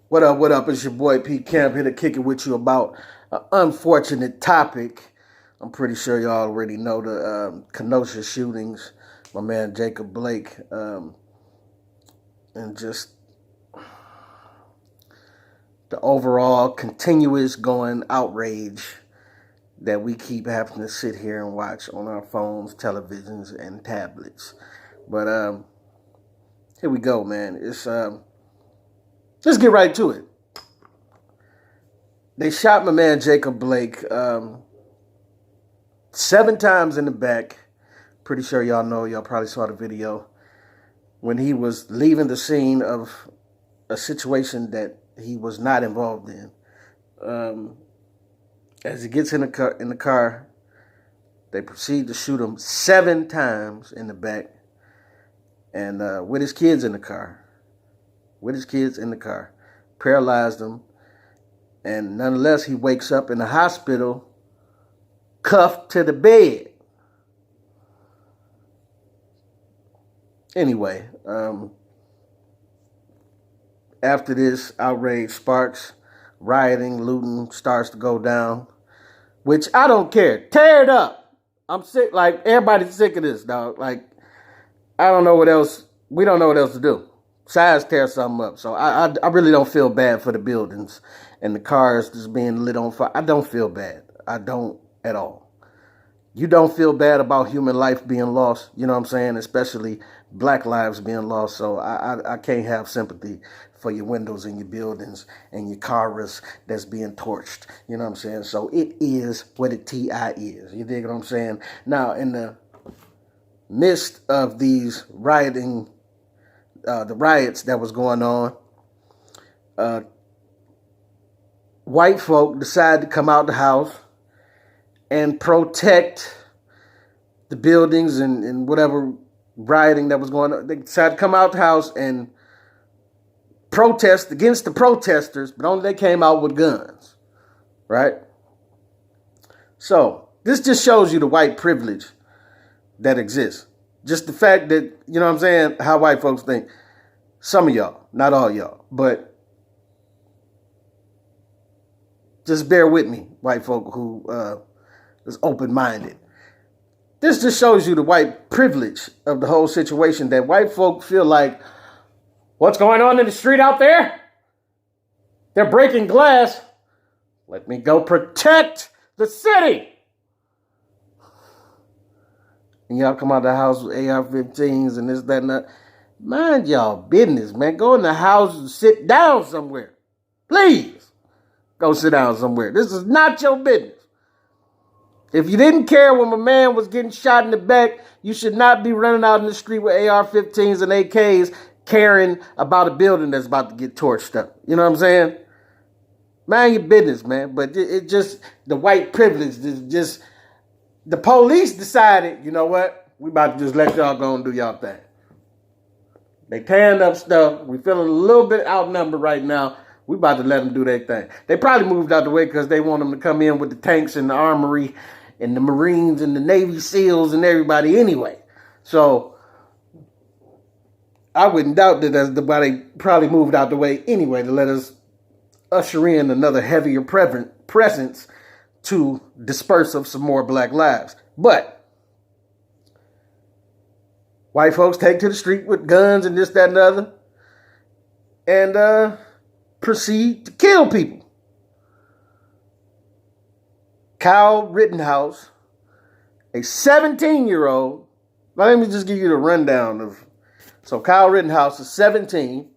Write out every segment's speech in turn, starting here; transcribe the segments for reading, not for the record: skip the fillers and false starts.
What up, what up? It's your boy P. Camp here to kick it with you about an unfortunate topic. I'm pretty sure y'all already know the Kenosha shootings. My man Jacob Blake. And just the overall continuous going outrage that we keep having to sit here and watch on our phones, televisions, and tablets. But here we go, man. Let's get right to it. They shot my man Jacob Blake 7 times in the back. Pretty sure y'all know, y'all probably saw the video, when he was leaving the scene of a situation that he was not involved in. As he gets in the car, they proceed to shoot him 7 times in the back, and with his kids in the car. Paralyzed him, and nonetheless, he wakes up in the hospital, cuffed to the bed. Anyway, after this, outrage sparks, rioting, looting starts to go down, which I don't care. Tear it up. I'm sick. Like, everybody's sick of this, dog. Like, I don't know what else. We don't know what else to do. Besides tear something up. So I really don't feel bad for the buildings and the cars just being lit on fire. I don't feel bad. I don't at all. You don't feel bad about human life being lost. You know what I'm saying? Especially black lives being lost. So I can't have sympathy for your windows in your buildings and your cars that's being torched. You know what I'm saying? So it is what a TI is. You dig what I'm saying? Now, in the midst of these the riots that was going on, white folk decided to come out the house and protect the buildings and whatever rioting that was going on. They decided to come out the house and protest against the protesters, but only they came out with guns, right? So this just shows you the white privilege that exists. Just the fact that, you know what I'm saying, how white folks think. Some of y'all, not all y'all, but just bear with me, white folk who is open-minded. This just shows you the white privilege of the whole situation, that white folk feel like, what's going on in the street out there? They're breaking glass. Let me go protect the city. And y'all come out of the house with AR-15s and this, that, and that. Mind y'all business, man. Go in the house and sit down somewhere. Please. Go sit down somewhere. This is not your business. If you didn't care when my man was getting shot in the back, you should not be running out in the street with AR-15s and AKs caring about a building that's about to get torched up. You know what I'm saying? Mind your business, man. But it just, the white privilege is just, the police decided, you know what? We about to just let y'all go and do y'all thing. They tearing up stuff. We feeling a little bit outnumbered right now. We about to let them do their thing. They probably moved out the way because they want them to come in with the tanks and the armory and the Marines and the Navy SEALs and everybody anyway. So I wouldn't doubt that they probably moved out the way anyway to let us usher in another heavier presence to disperse of some more black lives. But white folks take to the street with guns and this, that, and the other, and proceed to kill people. Kyle Rittenhouse, a 17-year-old. Let me just give you the rundown of. So Kyle Rittenhouse is 17.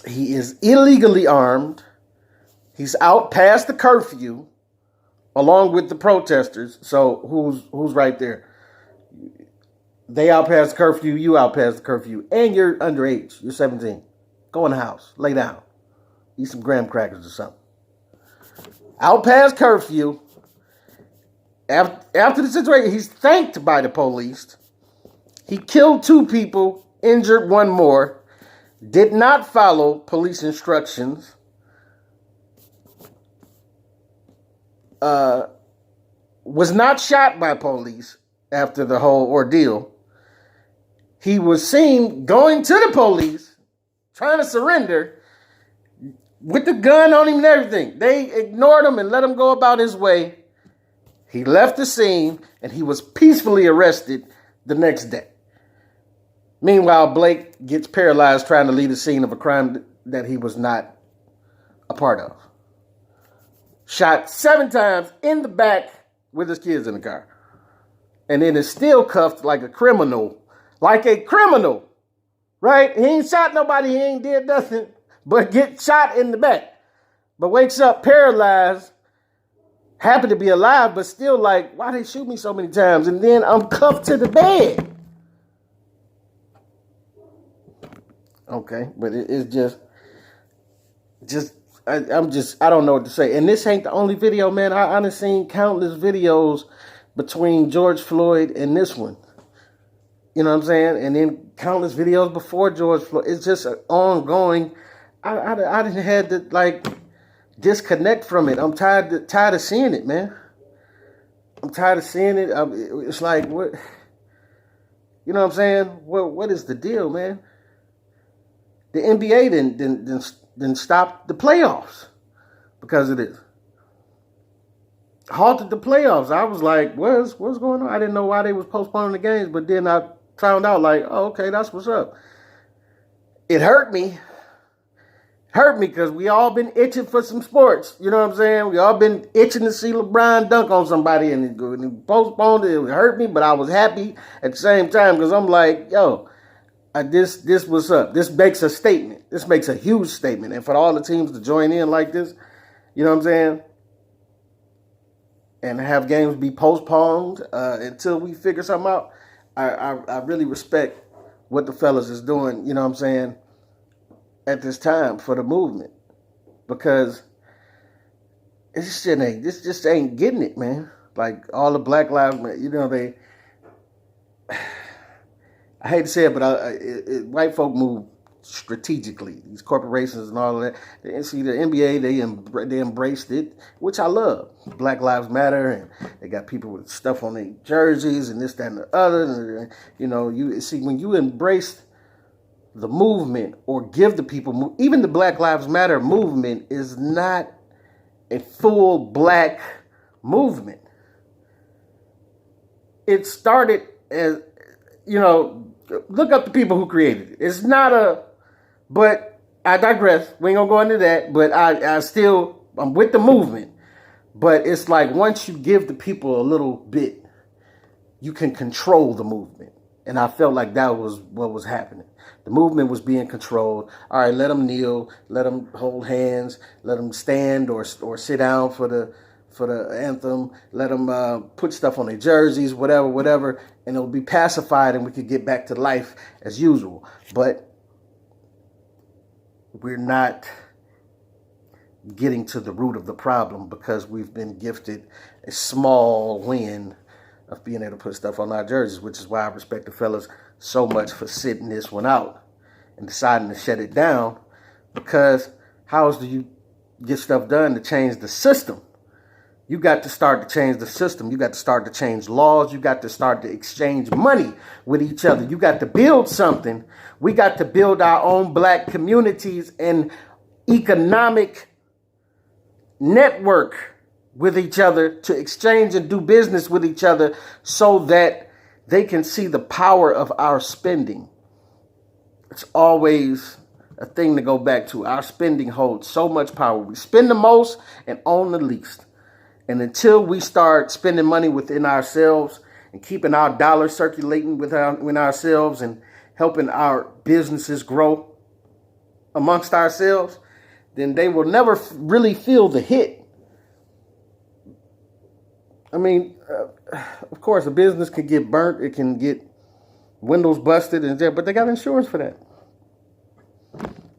He is illegally armed. He's out past the curfew, along with the protesters. So who's right there? They out past the curfew, you out past the curfew, and you're underage. You're 17. Go in the house, lay down, eat some graham crackers or something. Out past curfew. After the situation, he's thanked by the police. He killed 2 people, injured 1 more. Did not follow police instructions. Was not shot by police after the whole ordeal. He was seen going to the police trying to surrender with the gun on him and everything. They ignored him and let him go about his way. He left the scene and he was peacefully arrested the next day. Meanwhile, Blake gets paralyzed trying to leave the scene of a crime that he was not a part of. Shot 7 times in the back with his kids in the car. And then is still cuffed like a criminal. Like a criminal. Right? He ain't shot nobody. He ain't did nothing. But get shot in the back. But wakes up paralyzed. Happy to be alive. But still like, why they shoot me so many times? And then I'm cuffed to the bed. Okay. But it's I don't know what to say. And this ain't the only video, man. I've seen countless videos between George Floyd and this one. You know what I'm saying? And then countless videos before George Floyd. It's just an ongoing. I didn't had to like disconnect from it. I'm tired of seeing it, man. I'm tired of seeing it. It's like, what? You know what I'm saying? What is the deal, man? The NBA didn't stop the playoffs because of this. Halted the playoffs. I was like, what's going on? I didn't know why they was postponing the games, but then I found out like, oh, okay, that's what's up. It hurt me. Hurt me because we all been itching for some sports. You know what I'm saying? We all been itching to see LeBron dunk on somebody and he postponed it. It hurt me, but I was happy at the same time because I'm like, yo, this what's up. This makes a statement. This makes a huge statement. And for all the teams to join in like this, you know what I'm saying? And have games be postponed until we figure something out. I really respect what the fellas is doing, you know what I'm saying, at this time for the movement. Because this just ain't getting it, man. Like all the Black Lives Matter, you know, I hate to say it, but white folk move strategically. These corporations and all of that. And see, the NBA, they embraced it, which I love. Black Lives Matter, and they got people with stuff on their jerseys and this, that, and the other. And, you know, you see, when you embrace the movement or give the people, even the Black Lives Matter movement is not a full black movement. It started as, you know, look up the people who created it. It's not but I digress. We ain't gonna go into that, but I'm with the movement. But it's like once you give the people a little bit, you can control the movement. And I felt like that was what was happening. The movement was being controlled. All right, let them kneel, let them hold hands, let them stand or sit down for the anthem, let them put stuff on their jerseys, whatever, and it'll be pacified and we could get back to life as usual. But we're not getting to the root of the problem because we've been gifted a small win of being able to put stuff on our jerseys, which is why I respect the fellas so much for sitting this one out and deciding to shut it down, because how else do you get stuff done to change the system? You got to start to change the system. You got to start to change laws. You got to start to exchange money with each other. You got to build something. We got to build our own black communities and economic network with each other to exchange and do business with each other so that they can see the power of our spending. It's always a thing to go back to. Our spending holds so much power. We spend the most and own the least. And until we start spending money within ourselves and keeping our dollars circulating within ourselves and helping our businesses grow amongst ourselves, then they will never really feel the hit. I mean, of course, a business can get burnt. It can get windows busted, but they got insurance for that.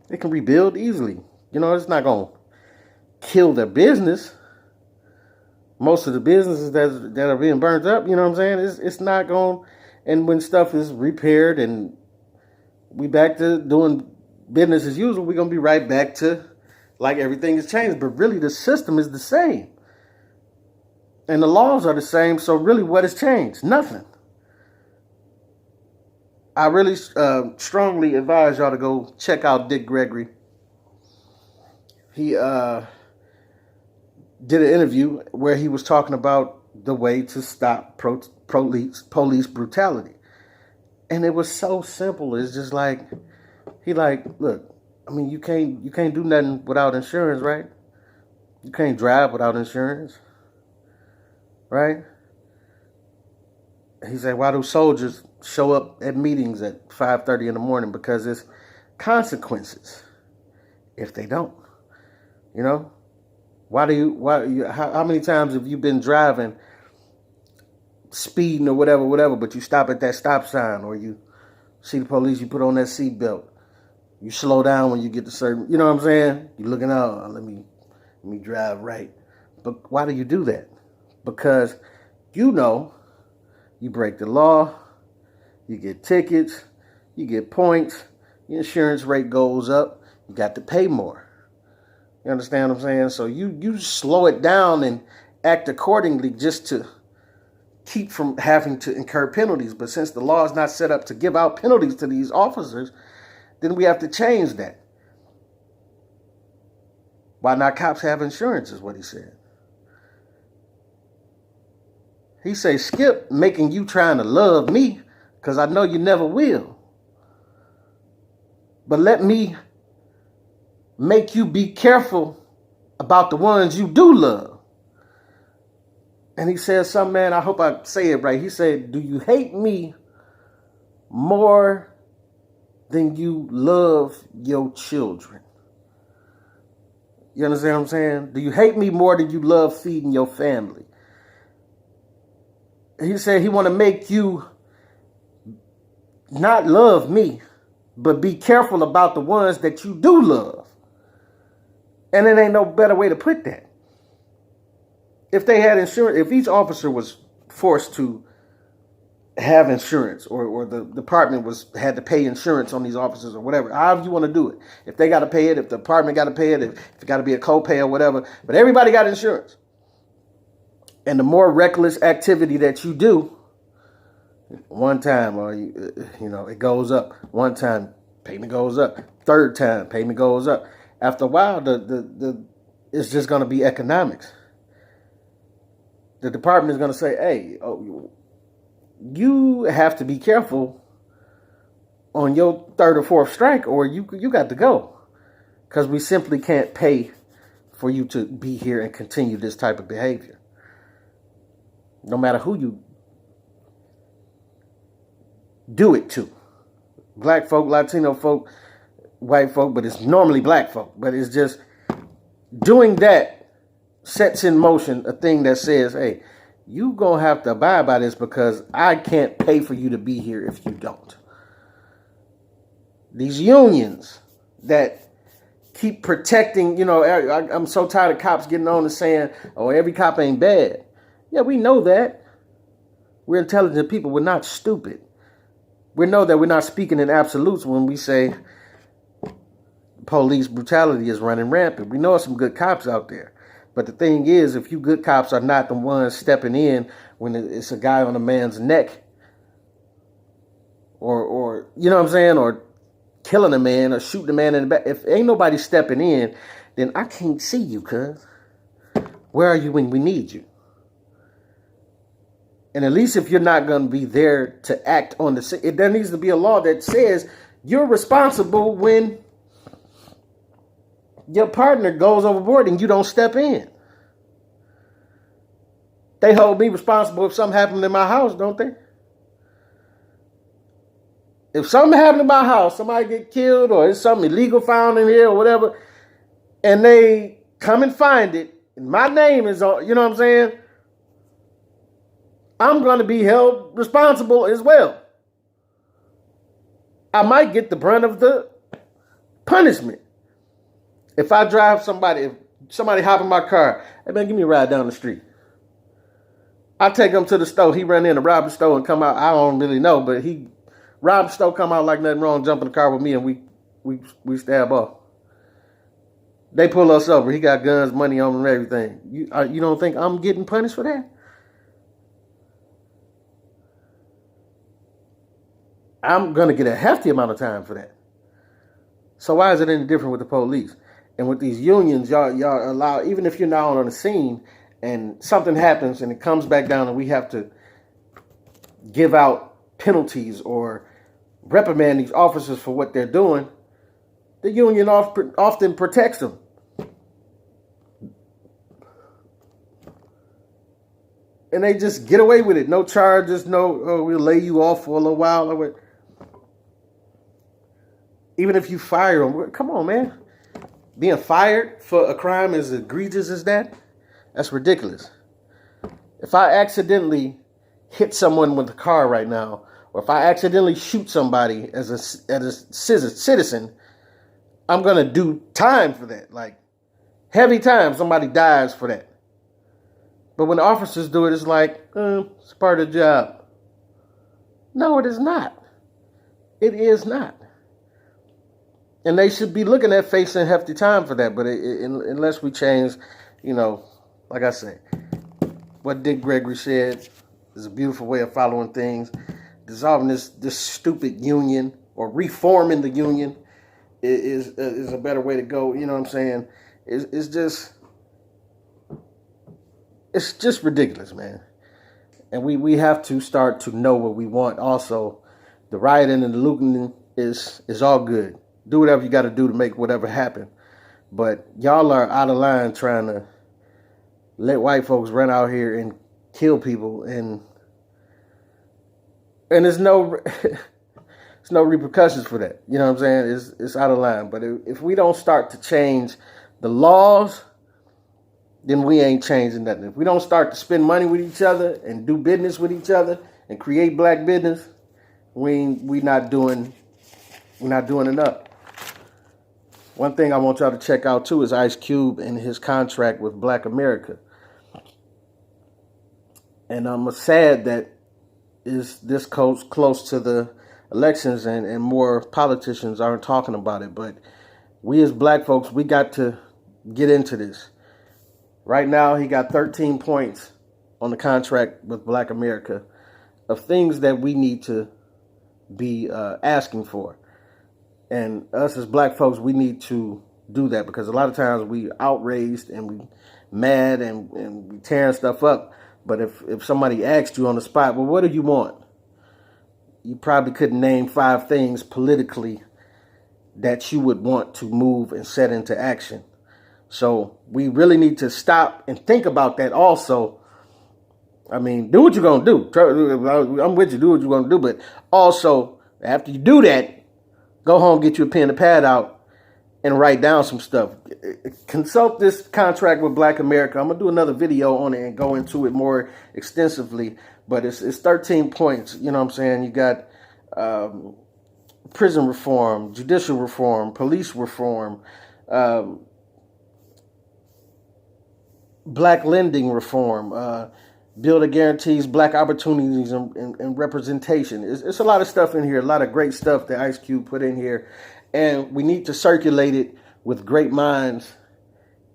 They can rebuild easily. You know, it's not going to kill their business. Most of the businesses that are being burnt up, you know what I'm saying? It's not going, and when stuff is repaired and we back to doing business as usual, we're going to be right back to like everything has changed. But really the system is the same. And the laws are the same. So really what has changed? Nothing. I really strongly advise y'all to go check out Dick Gregory. He did an interview where he was talking about the way to stop police brutality. And it was so simple. It's just like, look, I mean, you can't do nothing without insurance, right? You can't drive without insurance, right? He said, why do soldiers show up at meetings at 5:30 in the morning? Because there's consequences if they don't. You know? How many times have you been driving, speeding or whatever, but you stop at that stop sign, or you see the police, you put on that seatbelt, you slow down when you get to certain, you know what I'm saying? You're looking out, let me drive right. But why do you do that? Because you know you break the law, you get tickets, you get points, your insurance rate goes up, you got to pay more. You understand what I'm saying? So you slow it down and act accordingly just to keep from having to incur penalties. But since the law is not set up to give out penalties to these officers, then we have to change that. Why not cops have insurance is what he said. He say, skip making you trying to love me, because I know you never will. But let me make you be careful about the ones you do love. And he said something, man, I hope I say it right. He said, do you hate me more than you love your children? You understand what I'm saying? Do you hate me more than you love feeding your family? He said he want to make you not love me, but be careful about the ones that you do love. And it ain't no better way to put that. If they had insurance, if each officer was forced to have insurance, or the department had to pay insurance on these officers or whatever, however you want to do it. If they got to pay it, if the department got to pay it, if it got to be a copay or whatever, but everybody got insurance. And the more reckless activity that you do, one time, or it goes up. One time, payment goes up. Third time, payment goes up. After a while, it's just going to be economics. The department is going to say, hey, you have to be careful on your third or fourth strike, or you got to go, because we simply can't pay for you to be here and continue this type of behavior. No matter who you do it to. Black folk, Latino folk, white folk, but it's normally black folk. But it's just doing that sets in motion a thing that says, hey, you going to have to abide by this, because I can't pay for you to be here if you don't. These unions that keep protecting, I'm so tired of cops getting on and saying, oh, every cop ain't bad. Yeah, we know that. We're intelligent people. We're not stupid. We know that we're not speaking in absolutes when we say police brutality is running rampant. We know there's some good cops out there. But the thing is, if you good cops are not the ones stepping in when it's a guy on a man's neck, or you know what I'm saying, or killing a man or shooting a man in the back, if ain't nobody stepping in, then I can't see you, cuz. Where are you when we need you? And at least if you're not going to be there to act on there needs to be a law that says you're responsible when your partner goes overboard and you don't step in. They hold me responsible if something happened in my house, don't they? If something happened in my house, somebody get killed, or there's something illegal found in here or whatever, and they come and find it, and my name is on, you know what I'm saying? I'm going to be held responsible as well. I might get the brunt of the punishment. If somebody hop in my car, hey man, give me a ride down the street. I take him to the store. He run in to rob the store and come out. I don't really know, but he robbed the store, come out like nothing wrong, jump in the car with me, and we stab off. They pull us over. He got guns, money on him, and everything. You don't think I'm getting punished for that? I'm going to get a hefty amount of time for that. So why is it any different with the police? And with these unions, y'all allow, even if you're not on the scene and something happens and it comes back down and we have to give out penalties or reprimand these officers for what they're doing, the union often protects them. And they just get away with it. No charges, we'll lay you off for a little while. Even if you fire them, come on, man. Being fired for a crime as egregious as that, that's ridiculous. If I accidentally hit someone with a car right now, or if I accidentally shoot somebody as a citizen, I'm going to do time for that. Like, heavy time, somebody dies for that. But when the officers do it, it's like, it's part of the job. No, it is not. It is not. And they should be looking at facing hefty time for that. But unless we change, like I say, what Dick Gregory said is a beautiful way of following things. Dissolving this stupid union or reforming the union is a better way to go. You know what I'm saying? It's just ridiculous, man. And we have to start to know what we want. Also, the rioting and the looting is all good. Do whatever you got to do to make whatever happen. But y'all are out of line trying to let white folks run out here and kill people, and there's no there's no repercussions for that. You know what I'm saying? It's out of line. But if we don't start to change the laws, then we ain't changing nothing. If we don't start to spend money with each other and do business with each other and create black business, we not doing enough. One thing I want y'all to check out too is Ice Cube and his contract with Black America. And I'm sad that is this close to the elections and more politicians aren't talking about it. But we as black folks, we got to get into this. Right now, he got 13 points on the contract with Black America of things that we need to be asking for. And us as black folks, we need to do that because a lot of times we outraged and we mad and we tearing stuff up. But if somebody asked you on the spot, well, what do you want? You probably couldn't name 5 things politically that you would want to move and set into action. So we really need to stop and think about that also. I mean, do what you're going to do. I'm with you. Do what you're going to do. But also, after you do that, go home, get you a pen and pad out, and write down some stuff. Consult this contract with Black America. I'm going to do another video on it and go into it more extensively. But it's 13 points. You know what I'm saying? You got prison reform, judicial reform, police reform, black lending reform, bill that guarantees black opportunities and representation. It's a lot of stuff in here, a lot of great stuff that Ice Cube put in here. And we need to circulate it with great minds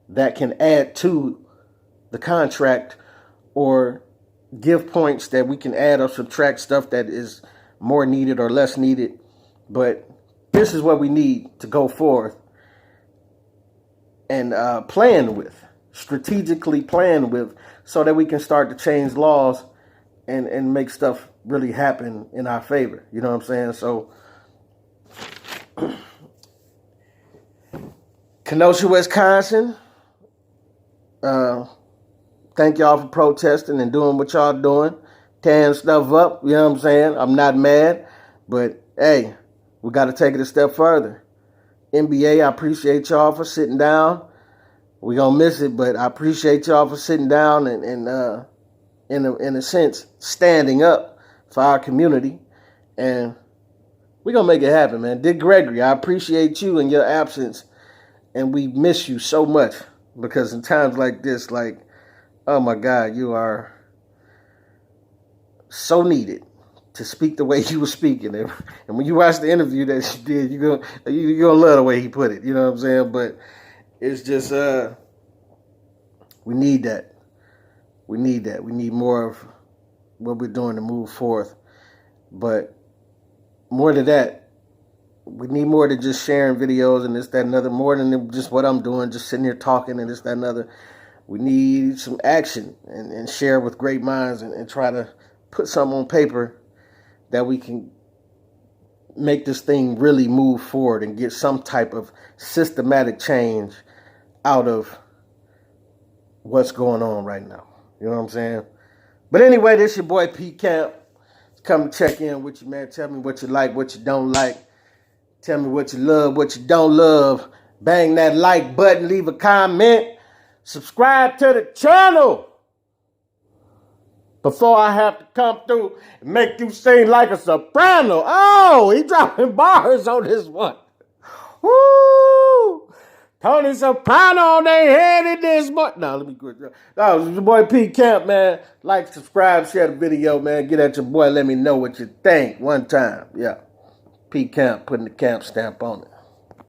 that can add to the contract or give points that we can add or subtract stuff that is more needed or less needed. But this is what we need to go forth and plan with, strategically plan with, so that we can start to change laws and make stuff really happen in our favor. You know what I'm saying? So, Kenosha, Wisconsin, thank y'all for protesting and doing what y'all doing, tearing stuff up. You know what I'm saying? I'm not mad, but hey, we got to take it a step further. NBA, I appreciate y'all for sitting down. We gonna miss it, but I appreciate y'all for sitting down and in a sense standing up for our community, and we gonna make it happen, man. Dick Gregory, I appreciate you and your absence, and we miss you so much because in times like this, like, oh my God, you are so needed to speak the way you were speaking, and when you watch the interview that you did, you're gonna love the way he put it. You know what I'm saying? But it's just, we need that. We need that. We need more of what we're doing to move forth. But more to that. We need more than just sharing videos and this, that, and other. More than just what I'm doing, just sitting here talking and this, that, and other. We need some action and share with great minds and try to put something on paper that we can make this thing really move forward and get some type of systematic change out of what's going on right now. You know what I'm saying? But anyway, this your boy P Camp. Come check in with you, man. Tell me what you like, what you don't like. Tell me what you love, what you don't love. Bang that like button, leave a comment. Subscribe to the channel before I have to come through and make you sing like a soprano. Oh, he dropping bars on this one. Woo! Tony Soprano on their head in this month. No, let me quit. No, this is your boy P Camp, man. Like, subscribe, share the video, man. Get at your boy. Let me know what you think. One time. Yeah. P Camp putting the camp stamp on it.